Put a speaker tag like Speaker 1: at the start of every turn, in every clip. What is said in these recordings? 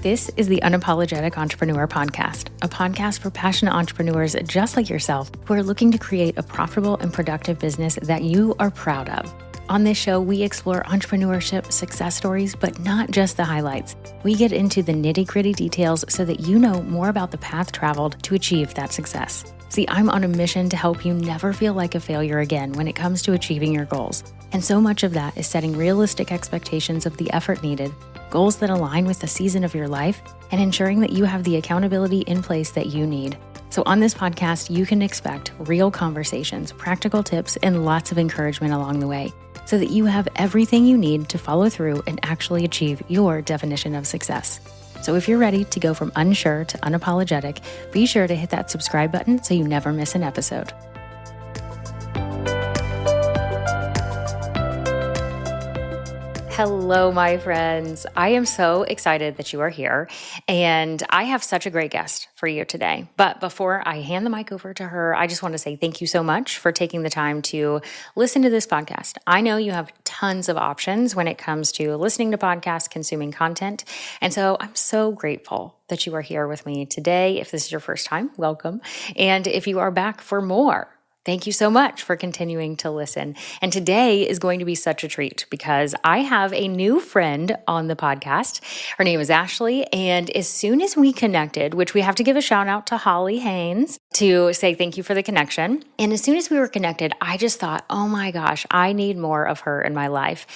Speaker 1: This is the Unapologetic Entrepreneur Podcast, a podcast for passionate entrepreneurs just like yourself who are looking to create a profitable and productive business that you are proud of. On this show, we explore entrepreneurship success stories, but not just the highlights. We get into the nitty-gritty details so that you know more about the path traveled to achieve that success. See, I'm on a mission to help you never feel like a failure again when it comes to achieving your goals. And so much of that is setting realistic expectations of the effort needed, goals that align with the season of your life, and ensuring that you have the accountability in place that you need. So on this podcast, you can expect real conversations, practical tips, and lots of encouragement along the way so that you have everything you need to follow through and actually achieve your definition of success. So if you're ready to go from unsure to unapologetic, be sure to hit that subscribe button so you never miss an episode. Hello, my friends. I am so excited that you are here, and I have such a great guest for you today. But before I hand the mic over to her, I just want to say thank you so much for taking the time to listen to this podcast. I know you have tons of options when it comes to listening to podcasts, consuming content, and so I'm so grateful that you are here with me today. If this is your first time, welcome. And if you are back for more, thank you so much for continuing to listen. And today is going to be such a treat because I have a new friend on the podcast. Her name is Ashley. And as soon as we connected, which we have to give a shout out to Holly Haynes to say thank you for the connection. And as soon as we were connected, I just thought, oh my gosh, I need more of her in my life.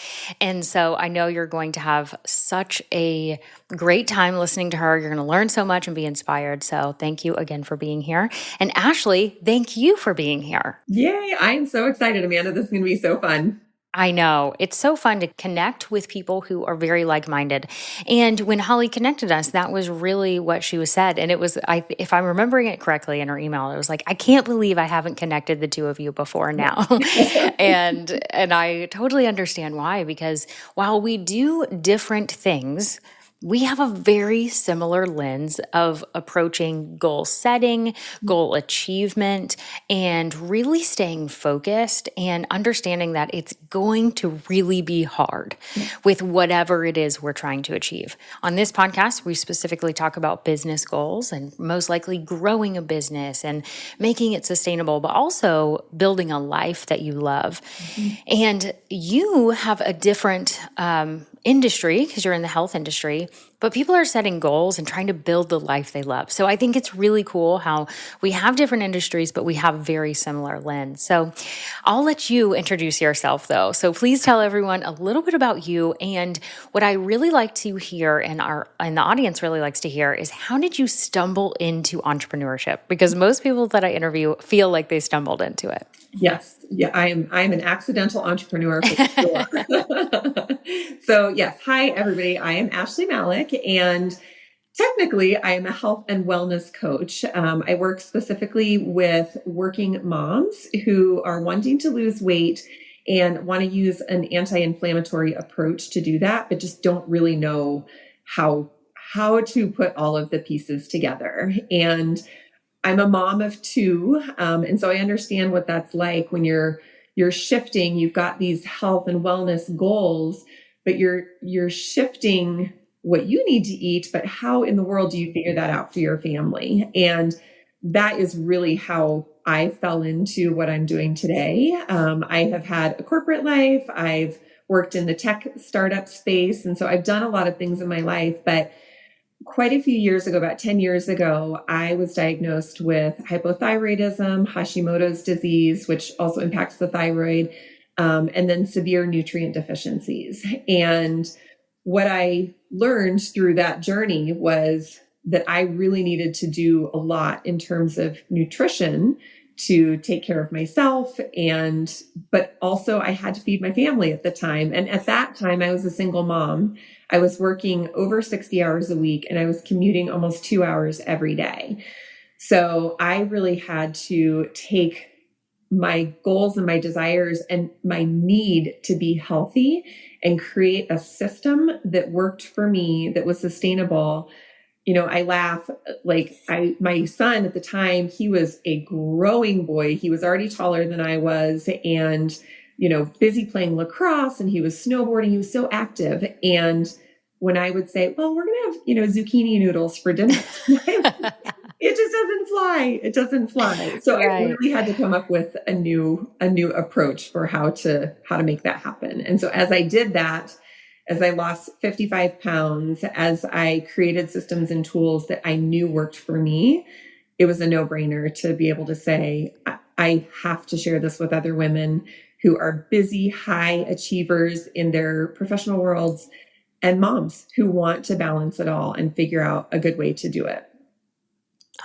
Speaker 1: And so I know you're going to have such a great time listening to her. You're going to learn so much and be inspired. So thank you again for being here. And Ashley, thank you for being here.
Speaker 2: Yay. I'm so excited, Amanda. This is going to be so fun.
Speaker 1: I know. It's so fun to connect with people who are very like-minded. And when Holly connected us, that was really what she was said. And it was, if I'm remembering it correctly in her email, it was like, I can't believe I haven't connected the two of you before now. and I totally understand why, because while we do different things, we have a very similar lens of approaching goal setting, goal achievement, and really staying focused and understanding that it's going to really be hard with whatever it is we're trying to achieve. On this podcast, we specifically talk about business goals and most likely growing a business and making it sustainable, but also building a life that you love. Mm-hmm. And you have a different industry because you're in the health industry, but people are setting goals and trying to build the life they love. So I think it's really cool how we have different industries, but we have very similar lens. So I'll let you introduce yourself though. So please tell everyone a little bit about you. And what I really like to hear and the audience really likes to hear is how did you stumble into entrepreneurship? Because most people that I interview feel like they stumbled into it.
Speaker 2: Yes. Yeah, I'm an accidental entrepreneur for sure. So yes, hi everybody. I am Ashley Malik, and technically I am a health and wellness coach. I work specifically with working moms who are wanting to lose weight and want to use an anti-inflammatory approach to do that, but just don't really know how to put all of the pieces together. And I'm a mom of two. And so I understand what that's like when you're shifting. You've got these health and wellness goals, but you're shifting what you need to eat, but how in the world do you figure that out for your family? And that is really how I fell into what I'm doing today. I have had a corporate life. I've worked in the tech startup space. And so I've done a lot of things in my life, but quite a few years ago, about 10 years ago, I was diagnosed with hypothyroidism, Hashimoto's disease, which also impacts the thyroid, and then severe nutrient deficiencies. And what I learned through that journey was that I really needed to do a lot in terms of nutrition to take care of myself. But also I had to feed my family at the time. And at that time, I was a single mom. I was working over 60 hours a week and I was commuting almost 2 hours every day. So I really had to take my goals and my desires and my need to be healthy and create a system that worked for me, that was sustainable. You know, I laugh, my son at the time, he was a growing boy. He was already taller than I was and, busy playing lacrosse, and he was snowboarding. He was so active. And when I would say, well, we're going to have, zucchini noodles for dinner. It just doesn't fly. It doesn't fly. So I
Speaker 1: Right.
Speaker 2: really had to come up with a new approach for how to make that happen. And so as I did that, as I lost 55 pounds, as I created systems and tools that I knew worked for me, it was a no-brainer to be able to say, I have to share this with other women who are busy, high achievers in their professional worlds, and moms who want to balance it all and figure out a good way to do it.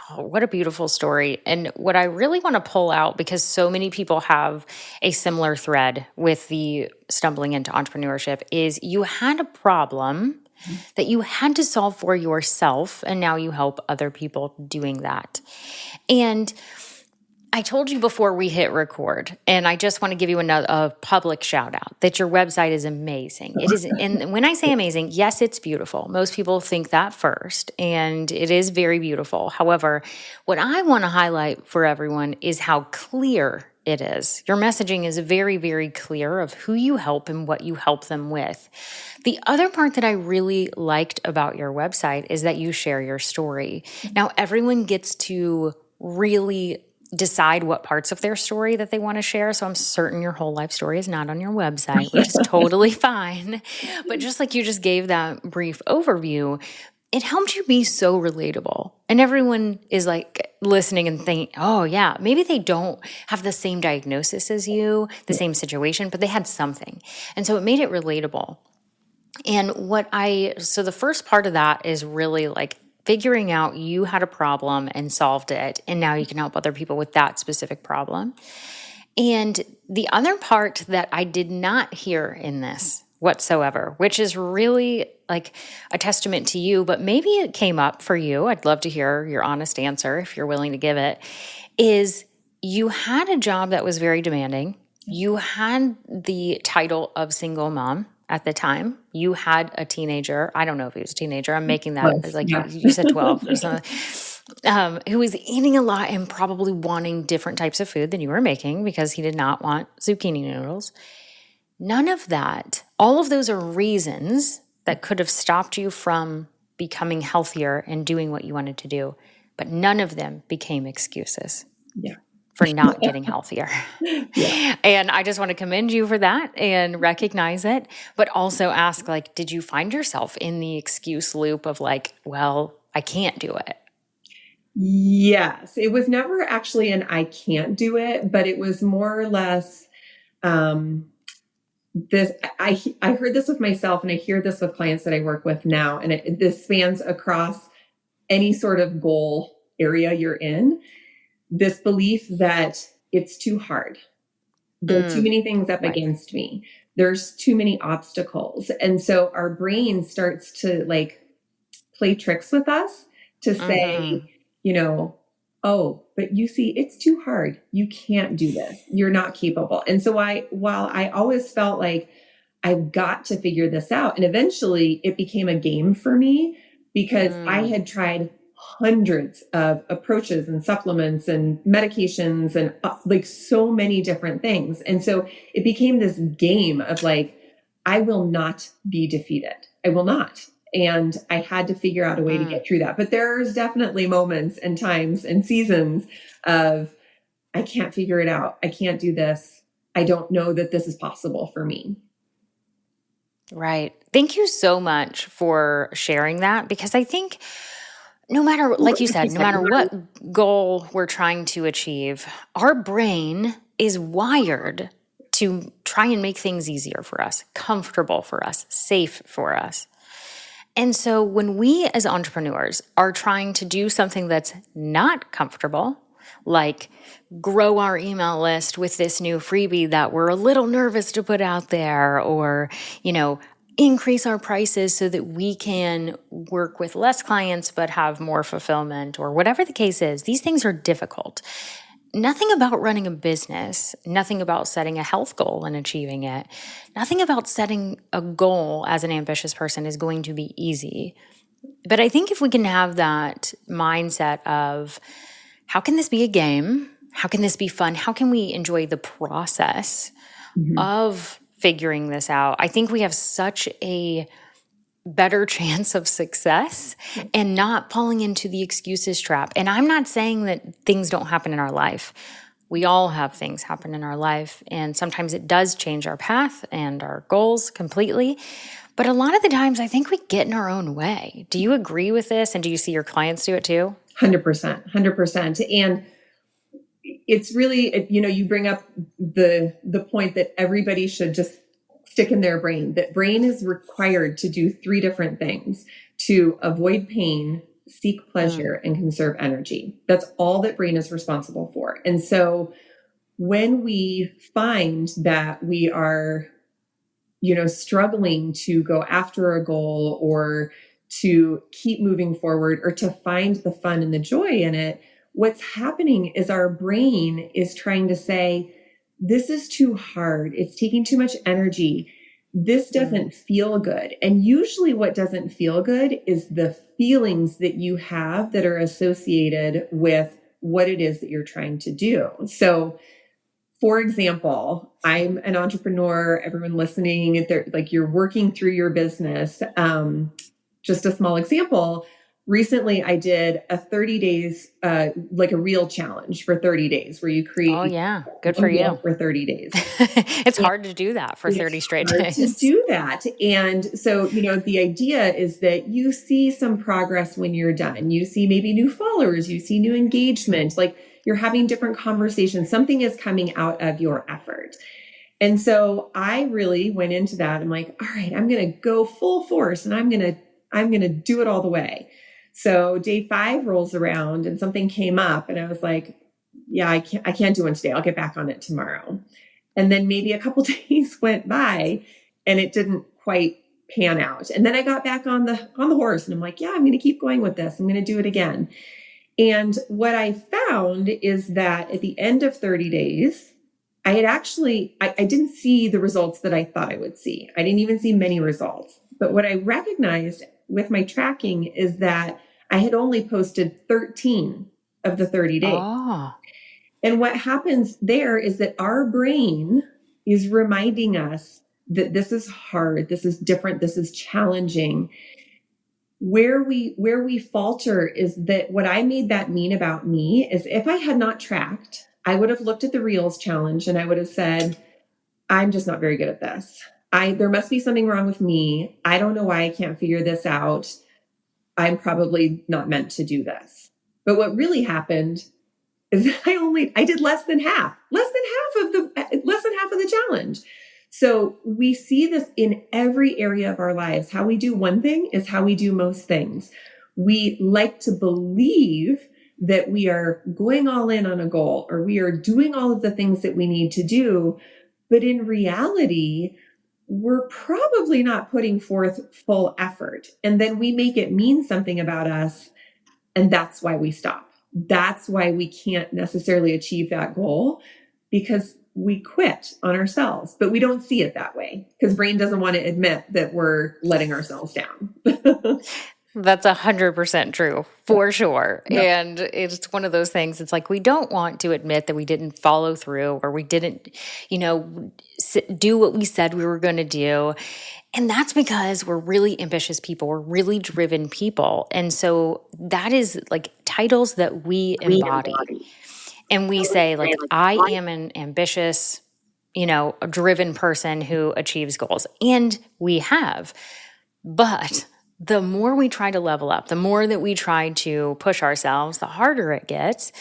Speaker 1: Oh, what a beautiful story. And what I really want to pull out, because so many people have a similar thread with the stumbling into entrepreneurship, is you had a problem that you had to solve for yourself, and now you help other people doing that. And I told you before we hit record, and I just want to give you a public shout out that your website is amazing. It is, and when I say amazing, yes, it's beautiful. Most people think that first, and it is very beautiful. However, what I want to highlight for everyone is how clear it is. Your messaging is very, very clear of who you help and what you help them with. The other part that I really liked about your website is that you share your story. Now, everyone gets to really decide what parts of their story that they want to share. So I'm certain your whole life story is not on your website, which is totally fine. But just like you just gave that brief overview, it helped you be so relatable. And everyone is like listening and thinking, oh yeah, maybe they don't have the same diagnosis as you, the same situation, but they had something. And so it made it relatable. And so the first part of that is really like figuring out you had a problem and solved it, and now you can help other people with that specific problem. And the other part that I did not hear in this whatsoever, which is really like a testament to you, but maybe it came up for you. I'd love to hear your honest answer if you're willing to give it, is you had a job that was very demanding. You had the title of single mom at the time. You had a teenager. I don't know if he was a teenager. I'm making that as like you said 12 or something. Who was eating a lot and probably wanting different types of food than you were making because he did not want zucchini noodles. None of that. All of those are reasons that could have stopped you from becoming healthier and doing what you wanted to do. But none of them became excuses.
Speaker 2: Yeah.
Speaker 1: For not getting healthier.
Speaker 2: Yeah.
Speaker 1: And I just want to commend you for that and recognize it, but also ask, like, did you find yourself in the excuse loop of like, well, I can't do it?
Speaker 2: Yes. It was never actually an I can't do it, but it was more or less this. I heard this with myself, and I hear this with clients that I work with now, and this spans across any sort of goal area you're in. This belief that it's too hard. There are too many things up against me. There's too many obstacles. And so our brain starts to like play tricks with us to say, oh, but you see, it's too hard. You can't do this. You're not capable. And so while I always felt like I've got to figure this out, and eventually it became a game for me because I had tried hundreds of approaches and supplements and medications and like so many different things. And so it became this game of like, I will not be defeated. I will not. And I had to figure out a way to get through that. But there's definitely moments and times and seasons of, I can't figure it out. I can't do this. I don't know that this is possible for me.
Speaker 1: Right. Thank you so much for sharing that, because I think no matter, like you said, no matter what goal we're trying to achieve, our brain is wired to try and make things easier for us, comfortable for us, safe for us. And so when we as entrepreneurs are trying to do something that's not comfortable, like grow our email list with this new freebie that we're a little nervous to put out there, or, increase our prices so that we can work with less clients but have more fulfillment, or whatever the case is, these things are difficult. Nothing about running a business, nothing about setting a health goal and achieving it, nothing about setting a goal as an ambitious person is going to be easy. But I think if we can have that mindset of, how can this be a game? How can this be fun? How can we enjoy the process of figuring this out? I think we have such a better chance of success and not falling into the excuses trap. And I'm not saying that things don't happen in our life. We all have things happen in our life, and sometimes it does change our path and our goals completely. But a lot of the times, I think we get in our own way. Do you agree with this? And do you see your clients do it too?
Speaker 2: 100%, 100%. And it's really, you bring up the point that everybody should just stick in their brain, that brain is required to do 3 different things: to avoid pain, seek pleasure, and conserve energy. That's all that brain is responsible for. And so when we find that we are, struggling to go after a goal or to keep moving forward or to find the fun and the joy in it, what's happening is our brain is trying to say, this is too hard. It's taking too much energy. This doesn't feel good. And usually what doesn't feel good is the feelings that you have that are associated with what it is that you're trying to do. So, for example, I'm an entrepreneur. Everyone listening, like, you're working through your business. Just a small example. Recently, I did a 30 days, like a reel challenge for 30 days where you create.
Speaker 1: Oh, yeah. Good for you.
Speaker 2: For 30 days.
Speaker 1: It's hard to do that for 30 straight days.
Speaker 2: To do that. And so, the idea is that you see some progress when you're done. You see maybe new followers, you see new engagement, like you're having different conversations. Something is coming out of your effort. And so I really went into that. I'm like, all right, I'm going to go full force and I'm going to do it all the way. So day 5 rolls around and something came up and I was like, yeah, I can't do one today. I'll get back on it tomorrow. And then maybe a couple days went by and it didn't quite pan out. And then I got back on the horse and I'm like, yeah, I'm going to keep going with this. I'm going to do it again. And what I found is that at the end of 30 days, I had actually, I didn't see the results that I thought I would see. I didn't even see many results. But what I recognized with my tracking is that I had only posted 13 of the 30 days.
Speaker 1: Oh.
Speaker 2: And what happens there is that our brain is reminding us that this is hard, this is different, this is challenging. Where we falter is that what I made that mean about me is if I had not tracked, I would have looked at the Reels challenge and I would have said, I'm just not very good at this. There must be something wrong with me. I don't know why I can't figure this out. I'm probably not meant to do this. But what really happened is I did less than half of the challenge. So we see this in every area of our lives. How we do one thing is how we do most things. We like to believe that we are going all in on a goal or we are doing all of the things that we need to do. But in reality, we're probably not putting forth full effort. And then we make it mean something about us. And that's why we stop. That's why we can't necessarily achieve that goal, because we quit on ourselves, but we don't see it that way because brain doesn't want to admit that we're letting ourselves down.
Speaker 1: That's 100% true, for sure.
Speaker 2: Yep.
Speaker 1: And it's one of those things, it's like we don't want to admit that we didn't follow through or we didn't, do what we said we were going to do. And that's because we're really ambitious people. We're really driven people. And so that is like titles that we embody. And we say like, I am an ambitious, a driven person who achieves goals. And we have. But the more we try to level up, the more that we try to push ourselves, the harder it gets.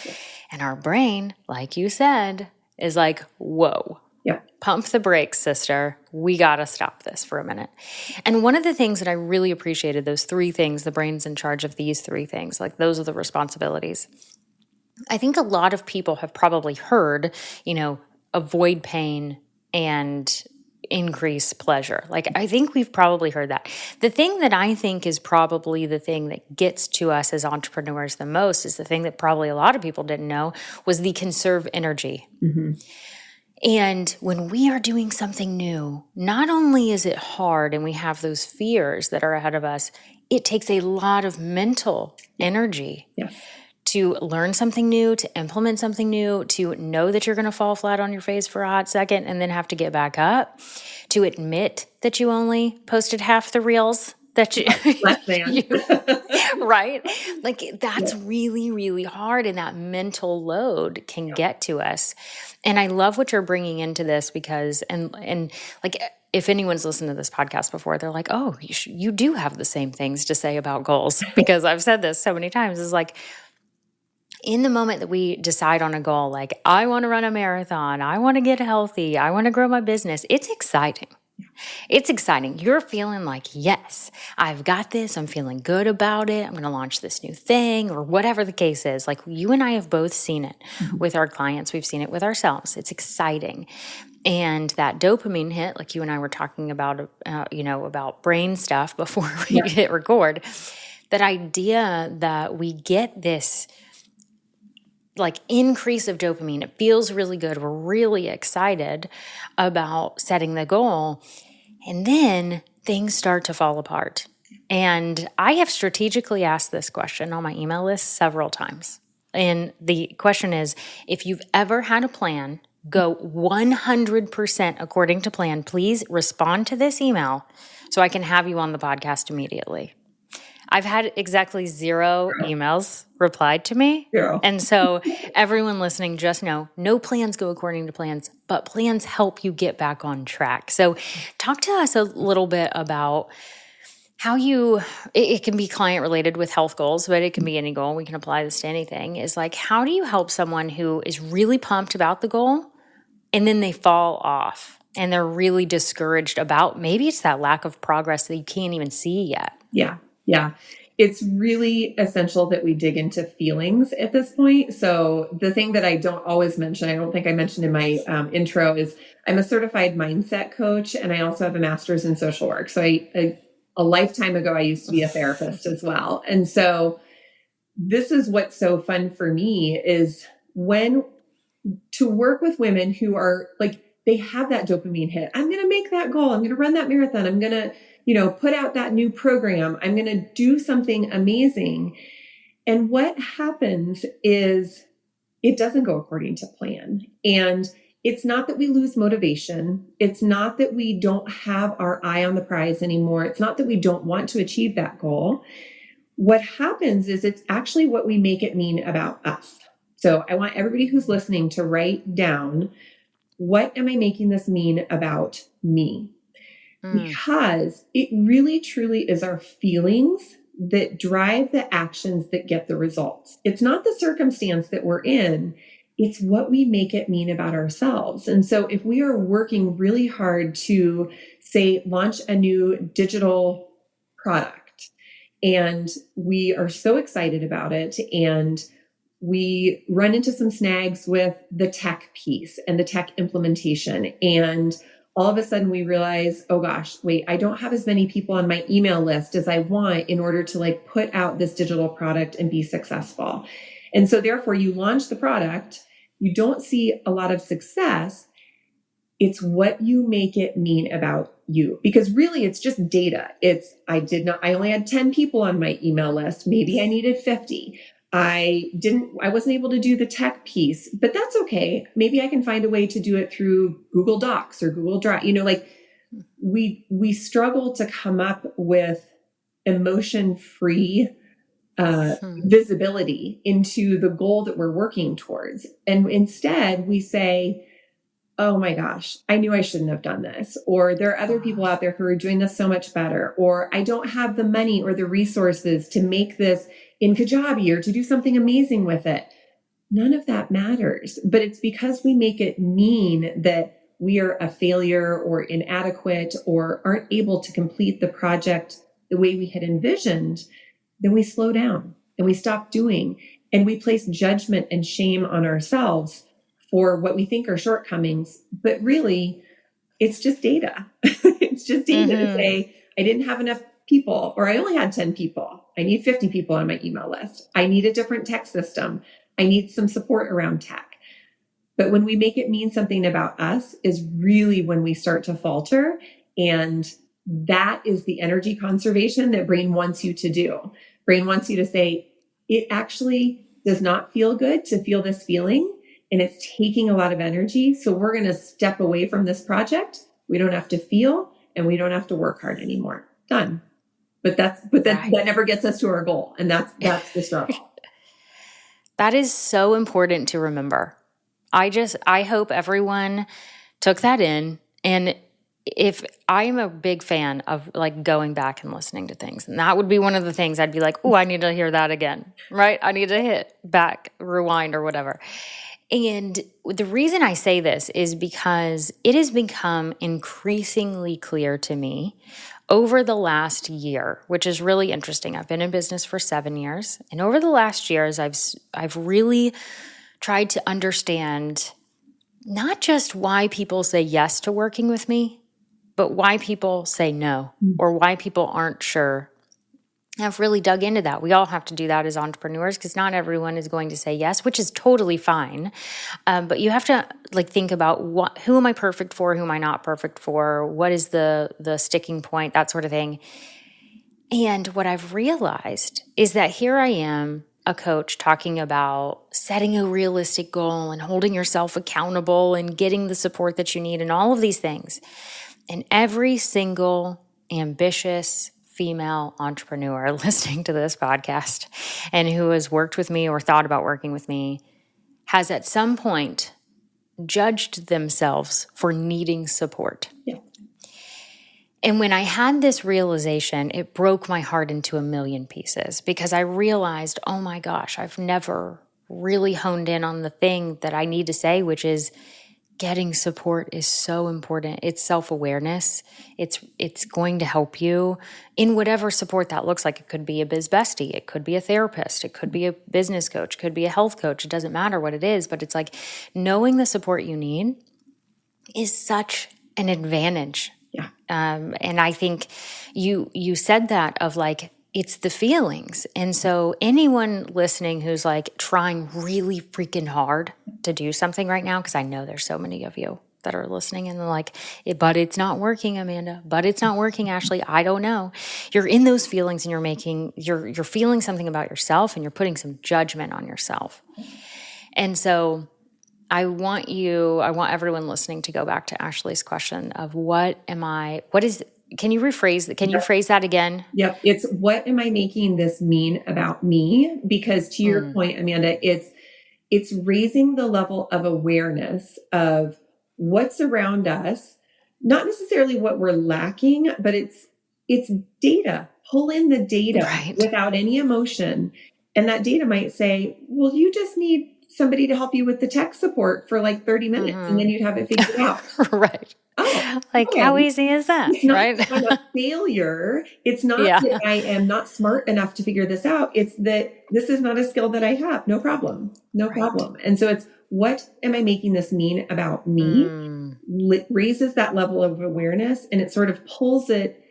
Speaker 1: And our brain, like you said, is like, whoa.
Speaker 2: Yep.
Speaker 1: Pump the brakes, sister. We got to stop this for a minute. And one of the things that I really appreciated, those 3 things, the brain's in charge of these 3 things, like those are the responsibilities. I think a lot of people have probably heard, avoid pain and increase pleasure. Like, I think we've probably heard that. The thing that I think is probably the thing that gets to us as entrepreneurs the most is the thing that probably a lot of people didn't know was the conserve energy. Mm-hmm. And when we are doing something new, not only is it hard and we have those fears that are ahead of us, it takes a lot of mental energy.
Speaker 2: Yeah.
Speaker 1: To learn something new, to implement something new, to know that you're going to fall flat on your face for a hot second and then have to get back up, to admit that you only posted half the reels that you,
Speaker 2: Less than.
Speaker 1: right? Like that's
Speaker 2: Yeah.
Speaker 1: really, really hard. And that mental load can get to us. And I love what you're bringing into this because, and like, if anyone's listened to this podcast before, they're like, oh, you do have the same things to say about goals, because I've said this so many times. Is like, in the moment that we decide on a goal, like I want to run a marathon, I want to get healthy, I want to grow my business, it's exciting. It's exciting. You're feeling like, yes, I've got this. I'm feeling good about it. I'm going to launch this new thing or whatever the case is. Like you and I have both seen it with our clients. We've seen it with ourselves. It's exciting. And that dopamine hit, like you and I were talking about, about brain stuff before we hit record, that idea that we get this like increase of dopamine. It feels really good. We're really excited about setting the goal. And then things start to fall apart. And I have strategically asked this question on my email list several times. And the question is, if you've ever had a plan go 100% according to plan, please respond to this email so I can have you on the podcast immediately. I've had exactly 0 emails replied to me.
Speaker 2: Yeah.
Speaker 1: And so everyone listening, just know, no plans go according to plans, but plans help you get back on track. So talk to us a little bit about how it can be client related with health goals, but it can be any goal. We can apply this to anything. Is like, how do you help someone who is really pumped about the goal and then they fall off and they're really discouraged about, maybe it's that lack of progress that you can't even see yet?
Speaker 2: Yeah. Yeah. It's really essential that we dig into feelings at this point. So the thing that I don't always mention, I don't think I mentioned in my intro, is I'm a certified mindset coach and I also have a master's in social work. So a lifetime ago, I used to be a therapist as well. And so this is what's so fun for me is to work with women who are like, they have that dopamine hit. I'm going to make that goal. I'm going to run that marathon. I'm going to, put out that new program. I'm going to do something amazing. And what happens is it doesn't go according to plan. And it's not that we lose motivation. It's not that we don't have our eye on the prize anymore. It's not that we don't want to achieve that goal. What happens is it's actually what we make it mean about us. So I want everybody who's listening to write down, what am I making this mean about me? Because it really, truly is our feelings that drive the actions that get the results. It's not the circumstance that we're in. It's what we make it mean about ourselves. And so if we are working really hard to, say, launch a new digital product, and we are so excited about it, and we run into some snags with the tech piece and the tech implementation, and all of a sudden we realize, oh gosh, wait, I don't have as many people on my email list as I want in order to like put out this digital product and be successful. And so therefore you launch the product, you don't see a lot of success. It's what you make it mean about you, because really it's just data. I only had 10 people on my email list. Maybe I needed 50. I wasn't able to do the tech piece, but that's okay. Maybe I can find a way to do it through Google Docs or Google Drive. We struggle to come up with emotion-free visibility into the goal that we're working towards. And instead we say, oh my gosh, I knew I shouldn't have done this. Or there are other people out there who are doing this so much better. Or I don't have the money or the resources to make this in Kajabi or to do something amazing with it. None of that matters. But it's because we make it mean that we are a failure or inadequate or aren't able to complete the project the way we had envisioned, then we slow down and we stop doing, and we place judgment and shame on ourselves for what we think are shortcomings. But really, it's just data. It's just data to say, I didn't have enough people, or I only had 10 people. I need 50 people on my email list. I need a different tech system. I need some support around tech. But when we make it mean something about us is really when we start to falter. And that is the energy conservation that brain wants you to do. Brain wants you to say, it actually does not feel good to feel this feeling. And it's taking a lot of energy. So we're going to step away from this project. We don't have to feel, and we don't have to work hard anymore. Done. but that never gets us to our goal. And that's the struggle.
Speaker 1: That is so important to remember. I hope everyone took that in. And if I'm a big fan of like going back and listening to things, and that would be one of the things I'd be like, oh, I need to hear that again, right? I need to hit back, rewind or whatever. And the reason I say this is because it has become increasingly clear to me over the last year, which is really interesting. I've been in business for 7 years, and over the last years, I've really tried to understand not just why people say yes to working with me, but why people say no or why people aren't sure. I've really dug into that. We all have to do that as entrepreneurs because not everyone is going to say yes, which is totally fine. But you have to like think about who am I perfect for? Who am I not perfect for? What is the sticking point? That sort of thing. And what I've realized is that here I am, a coach talking about setting a realistic goal and holding yourself accountable and getting the support that you need and all of these things. And every single ambitious female entrepreneur listening to this podcast and who has worked with me or thought about working with me has at some point judged themselves for needing support.
Speaker 2: Yeah.
Speaker 1: And when I had this realization, it broke my heart into a million pieces because I realized, oh my gosh, I've never really honed in on the thing that I need to say, which is getting support is so important. It's self-awareness. It's going to help you in whatever support that looks like. It could be a biz bestie. It could be a therapist. It could be a business coach. It could be a health coach. It doesn't matter what it is, but it's like knowing the support you need is such an advantage.
Speaker 2: Yeah.
Speaker 1: And I think you said that of like, it's the feelings. And so anyone listening who's like trying really freaking hard to do something right now, because I know there's so many of you that are listening and they're like, but it's not working, Amanda. But it's not working, Ashley. I don't know. You're in those feelings and you're feeling something about yourself and you're putting some judgment on yourself. And so I want everyone listening to go back to Ashley's question of can you phrase that again?
Speaker 2: Yep. It's what am I making this mean about me? Because to your point, Amanda, it's raising the level of awareness of what's around us, not necessarily what we're lacking, but it's data. Pull in the data without any emotion. And that data might say, well, you just need somebody to help you with the tech support for like 30 minutes and then you'd have it figured out.
Speaker 1: Right.
Speaker 2: Oh,
Speaker 1: like how easy is that?
Speaker 2: It's not
Speaker 1: right?
Speaker 2: that I'm a failure. It's not that I am not smart enough to figure this out. It's that this is not a skill that I have. No problem. No problem. And so it's what am I making this mean about me? Raises that level of awareness and it sort of pulls it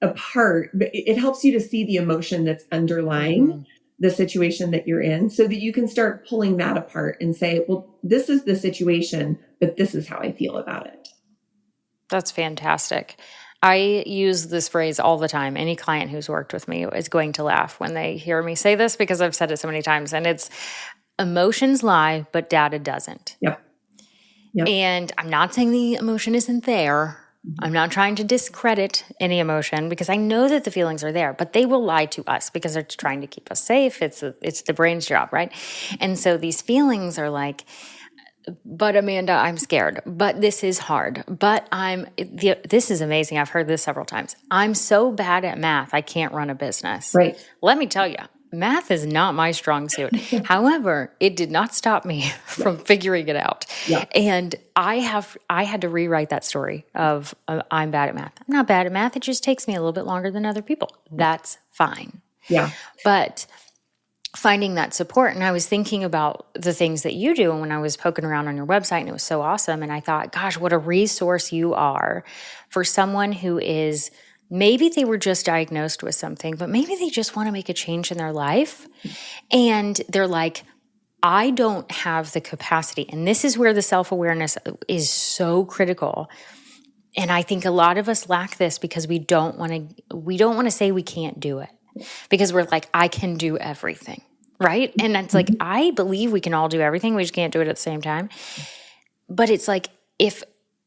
Speaker 2: apart. It helps you to see the emotion that's underlying the situation that you're in so that you can start pulling that apart and say, well, this is the situation, but this is how I feel about it.
Speaker 1: That's fantastic. I use this phrase all the time. Any client who's worked with me is going to laugh when they hear me say this because I've said it so many times. And it's emotions lie, but data doesn't.
Speaker 2: Yep.
Speaker 1: And I'm not saying the emotion isn't there. I'm not trying to discredit any emotion because I know that the feelings are there, but they will lie to us because they're trying to keep us safe. It's the brain's job, right? And so these feelings are like, but Amanda, I'm scared, but this is hard, but this is amazing. I've heard this several times. I'm so bad at math, I can't run a business.
Speaker 2: Right.
Speaker 1: Let me tell you, math is not my strong suit. However, it did not stop me from figuring it out. Yeah. And I had to rewrite that story of I'm bad at math. I'm not bad at math. It just takes me a little bit longer than other people. That's fine.
Speaker 2: Yeah.
Speaker 1: But finding that support, and I was thinking about the things that you do, and when I was poking around on your website, and it was so awesome, and I thought, gosh, what a resource you are for someone who is, maybe they were just diagnosed with something, but maybe they just want to make a change in their life, and they're like, I don't have the capacity, and this is where the self-awareness is so critical. And I think a lot of us lack this because we don't want to say we can't do it. Because we're like, I can do everything, right? And it's like, I believe we can all do everything. We just can't do it at the same time. But it's like, if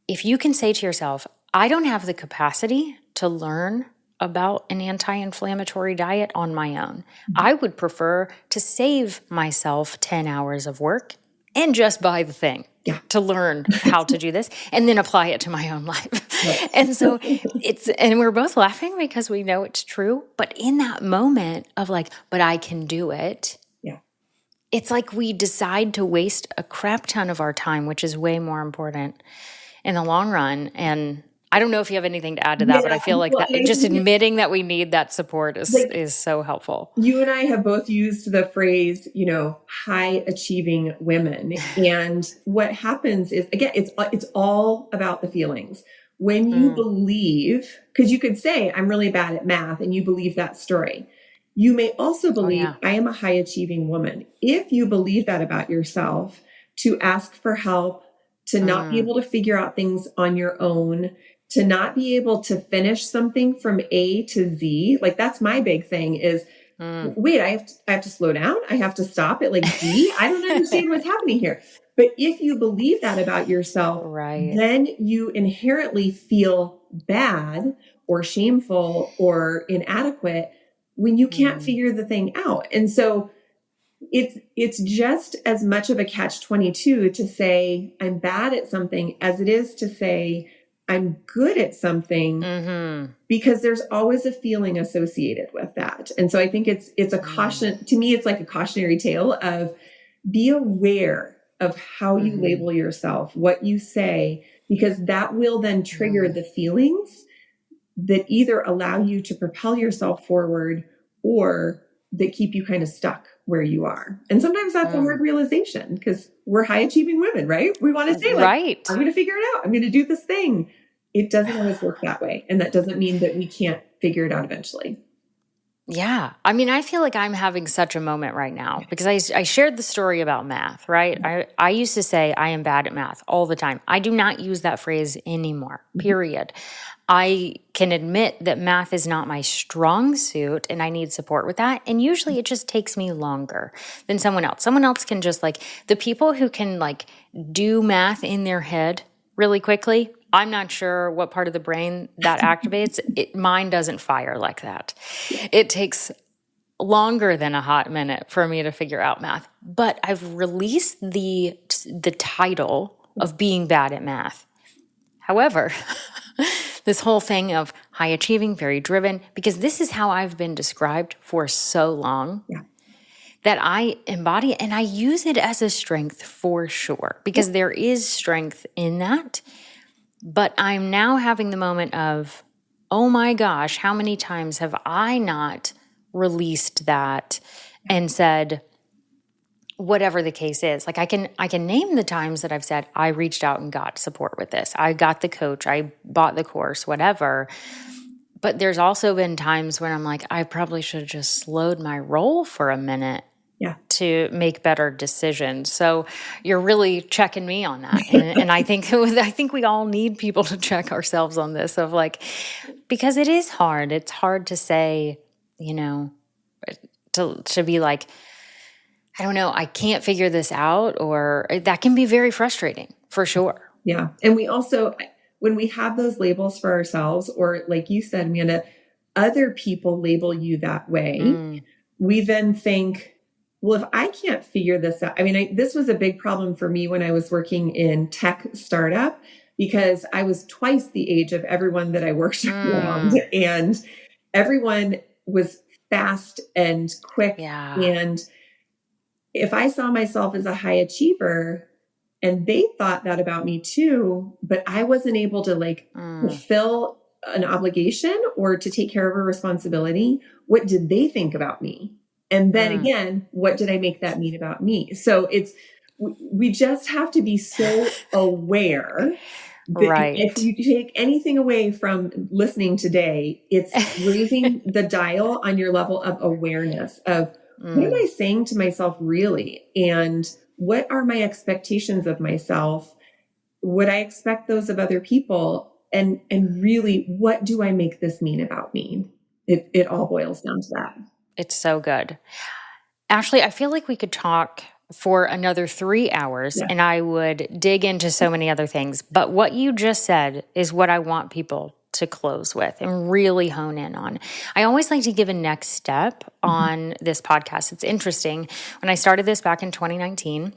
Speaker 1: you can say to yourself, I don't have the capacity to learn about an anti-inflammatory diet on my own. I would prefer to save myself 10 hours of work and just buy the thing to learn how to do this and then apply it to my own life.
Speaker 2: Right.
Speaker 1: And so and we're both laughing because we know it's true. But in that moment of like, but I can do it.
Speaker 2: Yeah.
Speaker 1: It's like we decide to waste a crap ton of our time, which is way more important in the long run. And I don't know if you have anything to add to that, but I feel like that just admitting that we need that support is so helpful.
Speaker 2: You and I have both used the phrase, high achieving women. And what happens is, again, it's all about the feelings. When you believe, because you could say, I'm really bad at math, and you believe that story. You may also believe, I am a high achieving woman. If you believe that about yourself, to ask for help, to not be able to figure out things on your own, to not be able to finish something from A to Z. Like, that's my big thing is, wait, I have to slow down. I have to stop at like Z. I don't understand what's happening here. But if you believe that about yourself, then you inherently feel bad or shameful or inadequate when you can't figure the thing out. And so it's just as much of a catch-22 to say I'm bad at something as it is to say I'm good at something, because there's always a feeling associated with that. And so I think it's a caution. To me, it's like a cautionary tale of be aware of how you label yourself, what you say, because that will then trigger the feelings that either allow you to propel yourself forward or that keep you kind of stuck where you are. And sometimes that's a hard realization because we're high achieving women, right? We want to say like, I'm going to figure it out. I'm going to do this thing. It doesn't always work that way. And that doesn't mean that we can't figure it out eventually.
Speaker 1: Yeah. I mean, I feel like I'm having such a moment right now because I shared the story about math, right? I used to say I am bad at math all the time. I do not use that phrase anymore, period. I can admit that math is not my strong suit and I need support with that. And usually it just takes me longer than someone else. Someone else can just like, the people who can like do math in their head really quickly, I'm not sure what part of the brain that activates. Mine doesn't fire like that. It takes longer than a hot minute for me to figure out math. But I've released the title of being bad at math. However, this whole thing of high achieving, very driven, because this is how I've been described for so long that I embody and I use it as a strength for sure, because there is strength in that. But I'm now having the moment of, oh my gosh, how many times have I not released that and said, whatever the case is, like I can name the times that I've said, I reached out and got support with this. I got the coach, I bought the course, whatever. But there's also been times when I'm like, I probably should have just slowed my roll for a minute to make better decisions. So you're really checking me on that. And I think we all need people to check ourselves on this of like, because it is hard. It's hard to say, to be like, I don't know, I can't figure this out, or that can be very frustrating for sure.
Speaker 2: Yeah. And we also, when we have those labels for ourselves, or like you said, Amanda, other people label you that way, we then think, well, if I can't figure this out, I mean, this was a big problem for me when I was working in tech startup, because I was twice the age of everyone that I worked around, and everyone was fast and quick. And if I saw myself as a high achiever and they thought that about me too, but I wasn't able to like fulfill an obligation or to take care of a responsibility, what did they think about me? And then again, what did I make that mean about me? So we just have to be so aware that if you take anything away from listening today, it's raising the dial on your level of awareness of, what am I saying to myself really? And what are my expectations of myself? Would I expect those of other people? And really, what do I make this mean about me? It all boils down to that.
Speaker 1: It's so good. Ashley, I feel like we could talk for another 3 hours and I would dig into so many other things. But what you just said is what I want people to close with and really hone in on. I always like to give a next step on this podcast. It's interesting. When I started this back in 2019,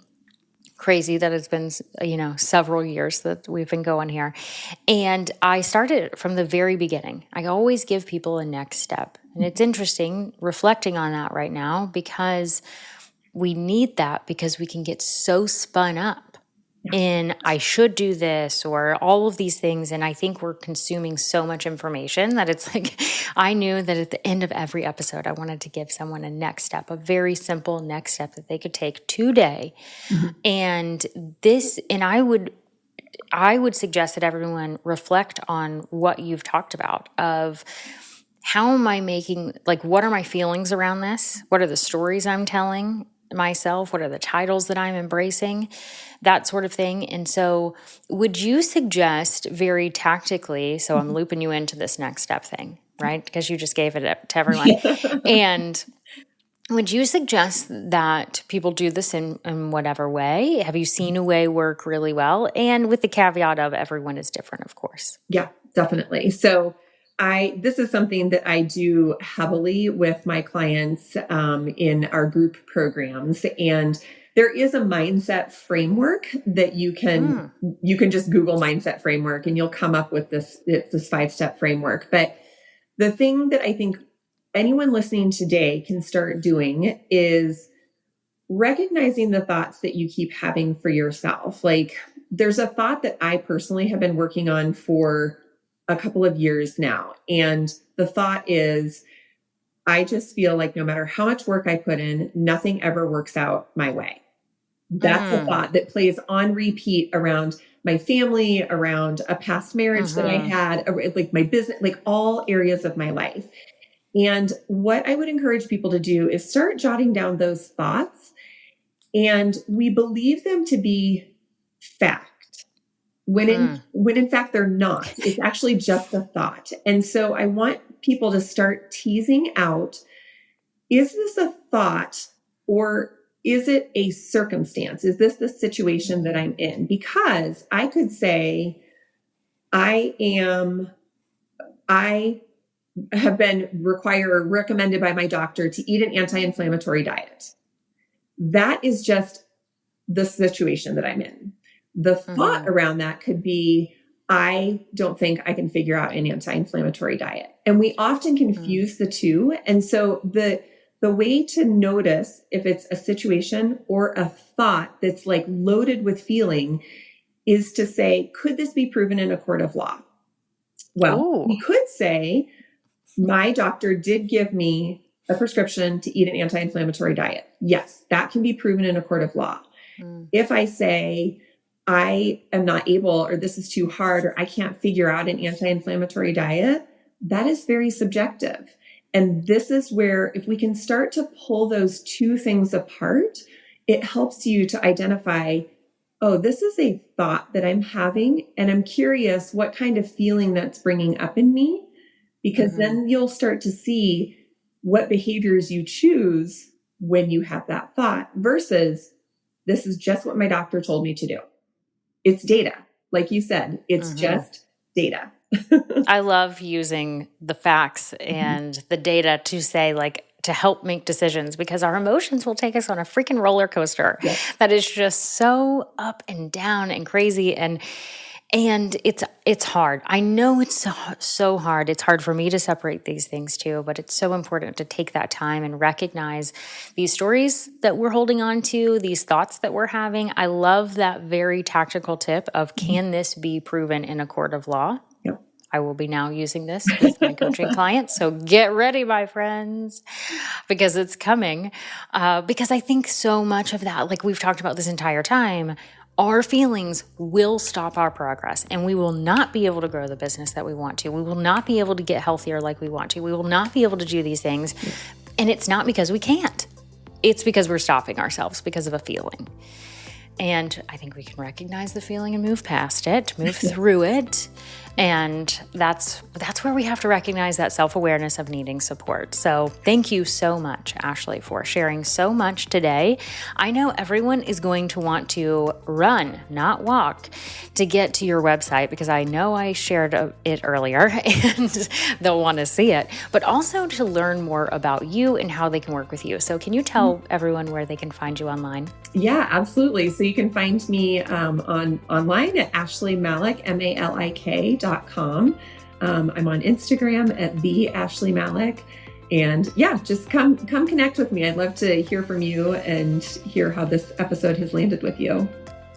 Speaker 1: crazy that it's been, several years that we've been going here. And I started from the very beginning. I always give people a next step. And it's interesting reflecting on that right now because we need that because we can get so spun up in I should do this or all of these things. And I think we're consuming so much information that it's like, I knew that at the end of every episode, I wanted to give someone a next step, a very simple next step that they could take today. And I would suggest that everyone reflect on what you've talked about of how am I making, like, what are my feelings around this? What are the stories I'm telling myself? What are the titles that I'm embracing? That sort of thing. And so would you suggest very tactically, so I'm looping you into this next step thing, right? Because you just gave it up to everyone. And would you suggest that people do this in whatever way? Have you seen a way work really well? And with the caveat of everyone is different, of course.
Speaker 2: Yeah, definitely. So this is something that I do heavily with my clients in our group programs. And there is a mindset framework that you can just Google mindset framework and you'll come up with this 5-step framework. But the thing that I think anyone listening today can start doing is recognizing the thoughts that you keep having for yourself. Like there's a thought that I personally have been working on for a couple of years now. And the thought is, I just feel like no matter how much work I put in, nothing ever works out my way. That's a thought that plays on repeat around my family, around a past marriage that I had, like my business, like all areas of my life. And what I would encourage people to do is start jotting down those thoughts. And we believe them to be fact. When in fact they're not. It's actually just a thought. And so I want people to start teasing out, is this a thought or is it a circumstance? Is this the situation that I'm in? Because I could say, I have been recommended by my doctor to eat an anti-inflammatory diet. That is just the situation that I'm in. The thought around that could be, I don't think I can figure out an anti-inflammatory diet. And we often confuse the two. And so the way to notice if it's a situation or a thought that's like loaded with feeling is to say, could this be proven in a court of law? Well, we could say, my doctor did give me a prescription to eat an anti-inflammatory diet. Yes, that can be proven in a court of law. If I say, I am not able, or this is too hard, or I can't figure out an anti-inflammatory diet, that is very subjective. And this is where, if we can start to pull those two things apart, it helps you to identify, oh, this is a thought that I'm having, and I'm curious what kind of feeling that's bringing up in me, because then you'll start to see what behaviors you choose when you have that thought versus this is just what my doctor told me to do. It's data. Like you said, it's just data.
Speaker 1: I love using the facts and the data to say, like, to help make decisions, because our emotions will take us on a freaking roller coaster that is just so up and down and crazy. And it's hard. I know it's so hard. It's hard for me to separate these things too, but it's so important to take that time and recognize these stories that we're holding on to, these thoughts that we're having. I love that very tactical tip of, can this be proven in a court of law?
Speaker 2: Yep.
Speaker 1: I will be now using this with my coaching clients. So get ready, my friends, because it's coming. Because I think so much of that, like we've talked about this entire time, our feelings will stop our progress, and we will not be able to grow the business that we want to. We will not be able to get healthier like we want to. We will not be able to do these things. And it's not because we can't. It's because we're stopping ourselves because of a feeling. And I think we can recognize the feeling and move past it, move through it, And that's where we have to recognize that self-awareness of needing support. So thank you so much, Ashley, for sharing so much today. I know everyone is going to want to run, not walk, to get to your website, because I know I shared it earlier and they'll want to see it, but also to learn more about you and how they can work with you. So can you tell everyone where they can find you online?
Speaker 2: Yeah, absolutely. So you can find me online at Ashley Malik, MALIK.com. I'm on Instagram at the Ashley Malik. And yeah, just come connect with me. I'd love to hear from you and hear how this episode has landed with you.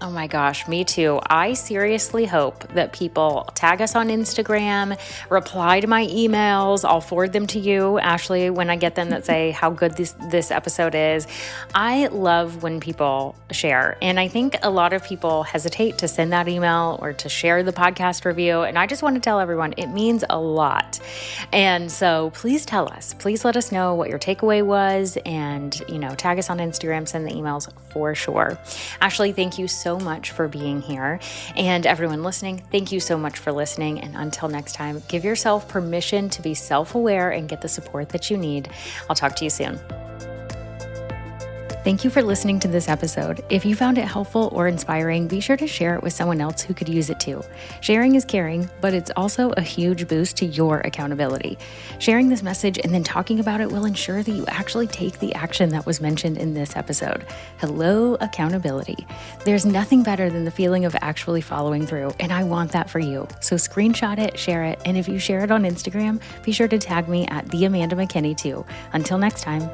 Speaker 1: Oh my gosh, me too. I seriously hope that people tag us on Instagram, reply to my emails. I'll forward them to you, Ashley, when I get them, that say how good this episode is. I love when people share. And I think a lot of people hesitate to send that email or to share the podcast review. And I just want to tell everyone, it means a lot. And so please tell us, please let us know what your takeaway was, and, tag us on Instagram, send the emails for sure. Ashley, thank you so much for being here. And everyone listening, thank you so much for listening. And until next time, give yourself permission to be self-aware and get the support that you need. I'll talk to you soon. Thank you for listening to this episode. If you found it helpful or inspiring, be sure to share it with someone else who could use it too. Sharing is caring, but it's also a huge boost to your accountability. Sharing this message and then talking about it will ensure that you actually take the action that was mentioned in this episode. Hello, accountability. There's nothing better than the feeling of actually following through, and I want that for you. So screenshot it, share it, and if you share it on Instagram, be sure to tag me at the Amanda McKinney too. Until next time.